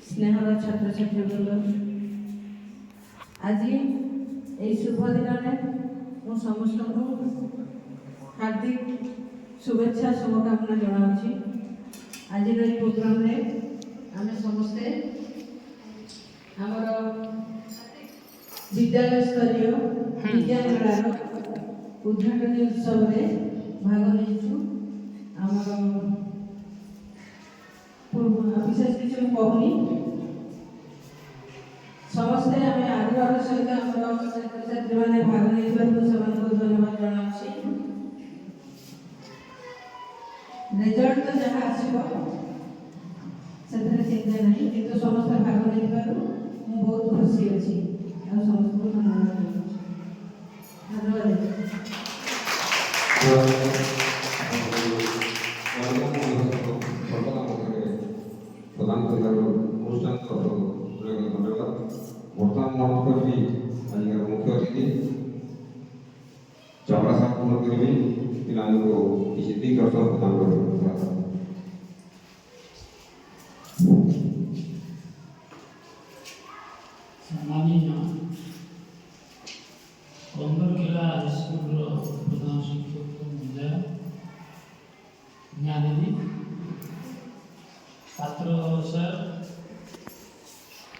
स्नेहर छात्र छात्री बृंद आज यही शुभ दिन में समस्त को हार्दिक शुभेच्छा शुभकामना जनावि। आज प्रोग्राम रे आम समस्ते आमर विद्यालय स्तरीय विज्ञान मेलार उद्घाटन उत्सव में भाग नहीं विशेष किसी कहूनी समस्ते आम आग्रह सहित आम छात्र छात्री मैंने भाग नहीं धन्यवाद जनावि। रिजल्ट तो जहाँ आसो से चिंता नहीं कि समस्त भाग नहीं बहुत खुशी अच्छी समस्त को धन्यवाद धन्यवाद। प्रदान कर अनुष्ठान धन्यवाद। बर्तमान मत करी आज मुख्य अतिथि चपरासा पूर्ण करी पिला किसी दिग् दर्शन प्रदान कर सम्मानीय